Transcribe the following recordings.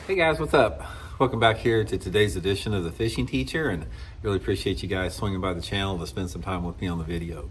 Hey guys, what's up? Welcome back here to today's edition of the Fishing Teacher, and really appreciate you guys swinging by the channel to spend some time with me on the video.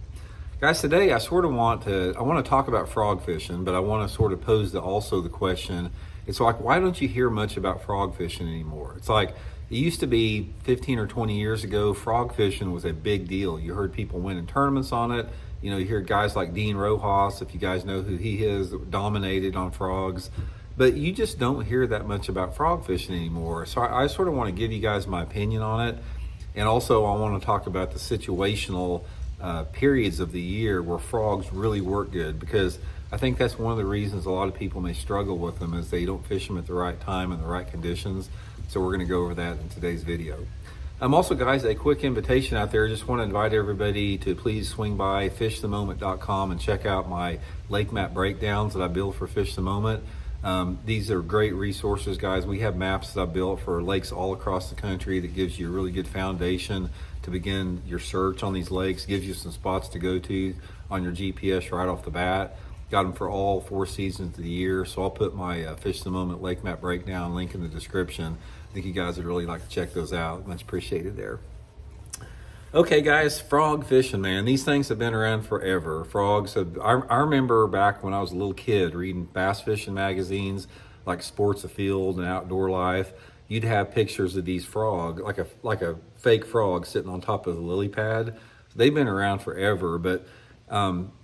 Guys, today I want to talk about frog fishing, but I want to sort of pose also the question, it's like, why don't you hear much about frog fishing anymore? It's like, it used to be 15 or 20 years ago, frog fishing was a big deal. You heard people winning tournaments on it. You know, you hear guys like Dean Rojas, if you guys know who he is, that dominated on frogs. But you just don't hear that much about frog fishing anymore. So I sort of want to give you guys my opinion on it. And also I want to talk about the situational periods of the year where frogs really work good, because I think that's one of the reasons a lot of people may struggle with them is they don't fish them at the right time and the right conditions. So we're going to go over that in today's video. Also, guys, a quick invitation out there. Just want to invite everybody to please swing by fishthemoment.com and check out my lake map breakdowns that I build for Fish the Moment. These are great resources, guys. We have maps that I built for lakes all across the country that gives you a really good foundation to begin your search on these lakes, gives you some spots to go to on your GPS right off the bat. Got them for all 4 seasons of the year. So I'll put my Fish the Moment lake map breakdown link in the description. I think you guys would really like to check those out. Much appreciated there. Okay, guys, frog fishing, man. These things have been around forever. I remember back when I was a little kid reading bass fishing magazines like Sports Afield and Outdoor Life. You'd have pictures of these frog, like a fake frog sitting on top of the lily pad. They've been around forever, but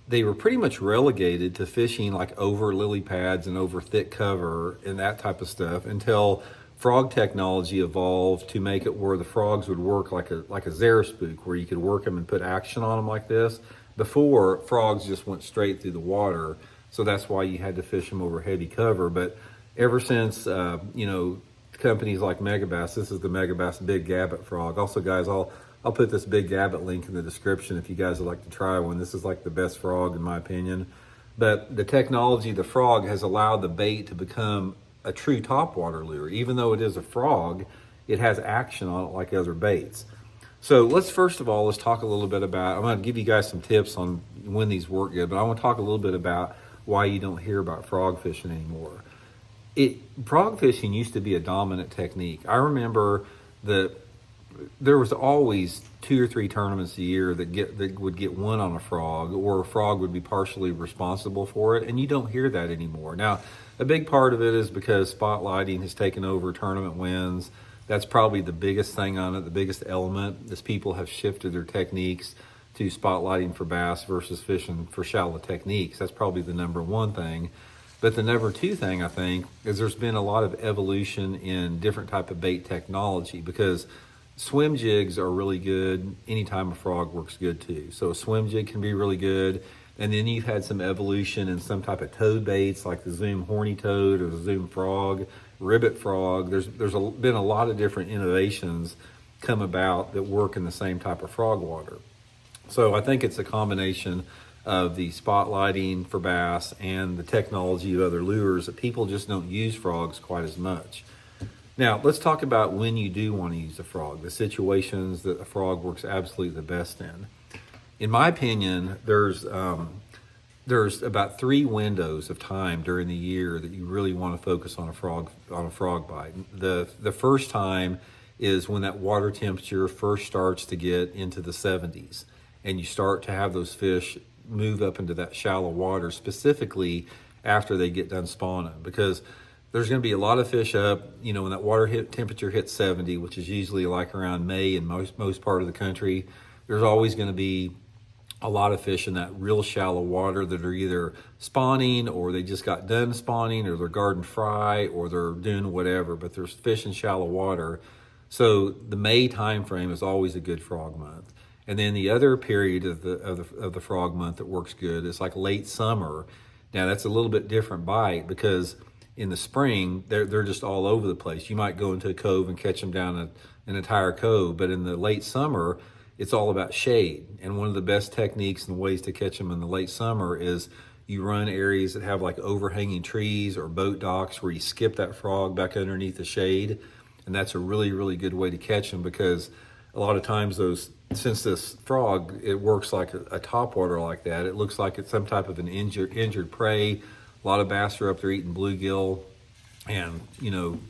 they were pretty much relegated to fishing like over lily pads and over thick cover and that type of stuff until frog technology evolved to make it where the frogs would work like a Xerispook, where you could work them and put action on them like this. Before, frogs just went straight through the water, so that's why you had to fish them over heavy cover. But ever since, companies like Megabass, this is the Megabass Big Gabot frog. Also, guys, I'll put this Big Gabot link in the description if you guys would like to try one. This is like the best frog in my opinion. But the technology, the frog, has allowed the bait to become a true topwater lure. Even though it is a frog, it has action on it like other baits. So let's talk a little bit about, I'm going to give you guys some tips on when these work good, but I want to talk a little bit about why you don't hear about frog fishing anymore. Frog fishing used to be a dominant technique. I remember that there was always 2 or 3 tournaments a year that would get won on a frog, or a frog would be partially responsible for it, and you don't hear that anymore. Now, a big part of it is because spotlighting has taken over tournament wins. That's probably the biggest thing on it, the biggest element, is people have shifted their techniques to spotlighting for bass versus fishing for shallow techniques. That's probably the number one thing. But the number 2 thing, I think, is there's been a lot of evolution in different type of bait technology, because swim jigs are really good anytime a frog works good too. So a swim jig can be really good. And then you've had some evolution in some type of toad baits like the Zoom horny toad or the Zoom frog, ribbit frog. There's been a lot of different innovations come about that work in the same type of frog water. So I think it's a combination of the spotlighting for bass and the technology of other lures that people just don't use frogs quite as much. Now, let's talk about when you do want to use a frog, the situations that a frog works absolutely the best in. In my opinion, there's about 3 windows of time during the year that you really want to focus on a frog bite. The first time is when that water temperature first starts to get into the 70s, and you start to have those fish move up into that shallow water, specifically after they get done spawning, because there's going to be a lot of fish up, when that water temperature hits 70, which is usually like around May in most part of the country. There's always going to be a lot of fish in that real shallow water that are either spawning, or they just got done spawning, or they're garden fry, or they're doing whatever, but there's fish in shallow water. So the May time frame is always a good frog month. And then the other period of the frog month that works good is like late summer. Now that's a little bit different bite, because in the spring, they're just all over the place. You might go into a cove and catch them down an entire cove, but in the late summer, it's all about shade. And one of the best techniques and ways to catch them in the late summer is you run areas that have like overhanging trees or boat docks where you skip that frog back underneath the shade. And that's a really, really good way to catch them, because a lot of times since this frog, it works like a topwater like that, it looks like it's some type of an injured prey. A lot of bass are up there eating bluegill. and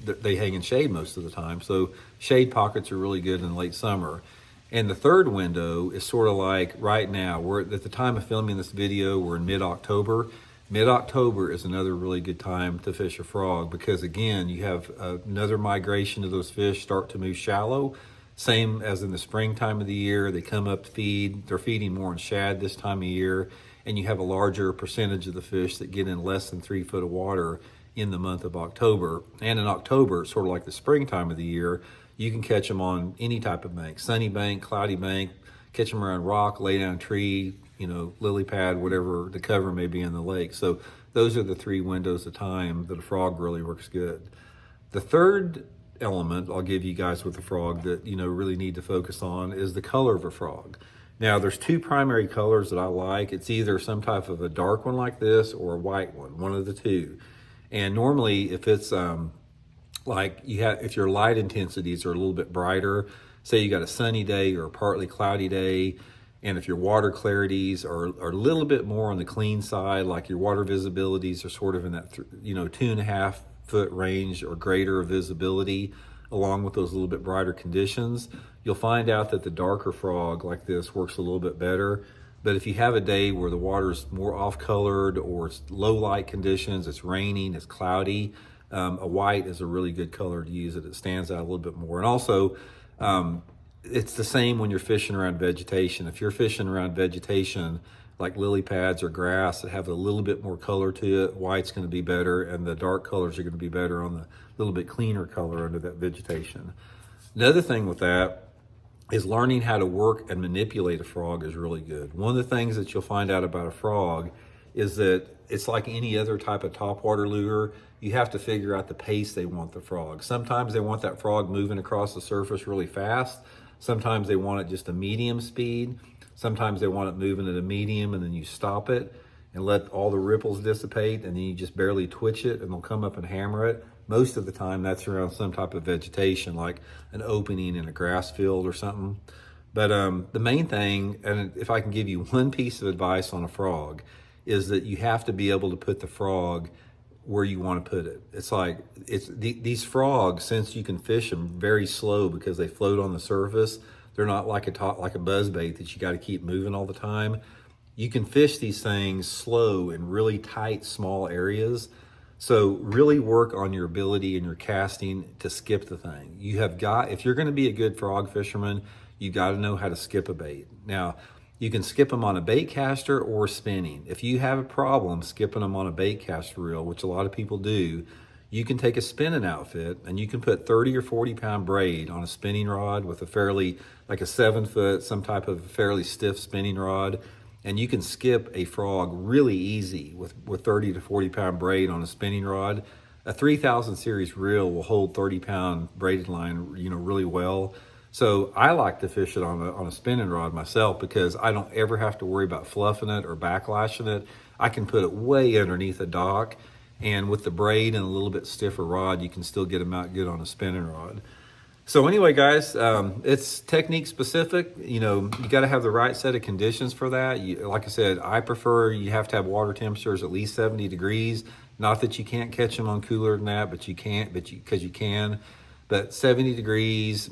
they hang in shade most of the time. So shade pockets are really good in late summer. And the third window is sort of like right now. We're at the time of filming this video, we're in mid-October. Mid-October is another really good time to fish a frog because, again, you have another migration of those fish start to move shallow. Same as in the springtime of the year. They come up to feed. They're feeding more on shad this time of year. And you have a larger percentage of the fish that get in less than 3 foot of water in the month of October. And in October, sort of like the springtime of the year, you can catch them on any type of bank, sunny bank, cloudy bank, catch them around rock, lay down tree, lily pad, whatever the cover may be in the lake. So those are the 3 windows of time that a frog really works good. The third element I'll give you guys with the frog that really need to focus on is the color of a frog. Now there's 2 primary colors that I like. It's either some type of a dark one like this or a white one of the 2. And normally if it's if your light intensities are a little bit brighter, say you got a sunny day or a partly cloudy day, and if your water clarities are a little bit more on the clean side, like your water visibilities are sort of in that 2.5 foot range or greater of visibility, along with those little bit brighter conditions, you'll find out that the darker frog like this works a little bit better. But if you have a day where the water's more off-colored or it's low light conditions, it's raining, it's cloudy, a white is a really good color to use. It stands out a little bit more. And also, it's the same when you're fishing around vegetation. If you're fishing around vegetation like lily pads or grass that have a little bit more color to it, white's going to be better, and the dark colors are going to be better on the little bit cleaner color under that vegetation. Another thing with that is learning how to work and manipulate a frog is really good. One of the things that you'll find out about a frog is that it's like any other type of topwater lure. You have to figure out the pace they want the frog. Sometimes they want that frog moving across the surface really fast. Sometimes they want it just a medium speed. Sometimes they want it moving at a medium and then you stop it and let all the ripples dissipate and then you just barely twitch it and they'll come up and hammer it. Most of the time that's around some type of vegetation like an opening in a grass field or something. But the main thing, and if I can give you one piece of advice on a frog, is that you have to be able to put the frog where you want to put it. It's like these frogs, since you can fish them very slow because they float on the surface, they're not like a buzz bait that you got to keep moving all the time. You can fish these things slow in really tight, small areas. So really work on your ability and your casting to skip the thing. If you're going to be a good frog fisherman, you got to know how to skip a bait. Now, you can skip them on a bait caster or spinning. If you have a problem skipping them on a bait caster reel, which a lot of people do, you can take a spinning outfit and you can put 30 or 40 pound braid on a spinning rod with like a 7 foot, some type of fairly stiff spinning rod. And you can skip a frog really easy with 30 to 40 pound braid on a spinning rod. A 3000 series reel will hold 30 pound braided line, really well. So I like to fish it on a spinning rod myself because I don't ever have to worry about fluffing it or backlashing it. I can put it way underneath a dock, and with the braid and a little bit stiffer rod, you can still get them out good on a spinning rod. So anyway, guys, it's technique specific. You got to have the right set of conditions for that. Like I said, I prefer you have to have water temperatures at least 70 degrees. Not that you can't catch them on cooler than that, but you can't, because you can. But 70 degrees,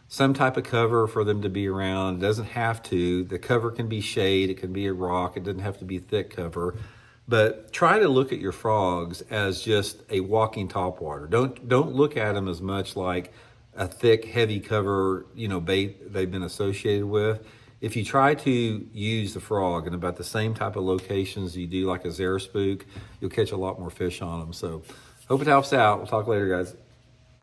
some type of cover for them to be around. It doesn't have to. The cover can be shade. It can be a rock. It doesn't have to be thick cover. But try to look at your frogs as just a walking topwater. Don't look at them as much like a thick, heavy cover, bait they've been associated with. If you try to use the frog in about the same type of locations you do like a Zara spook, you'll catch a lot more fish on them. So hope it helps out. We'll talk later, guys.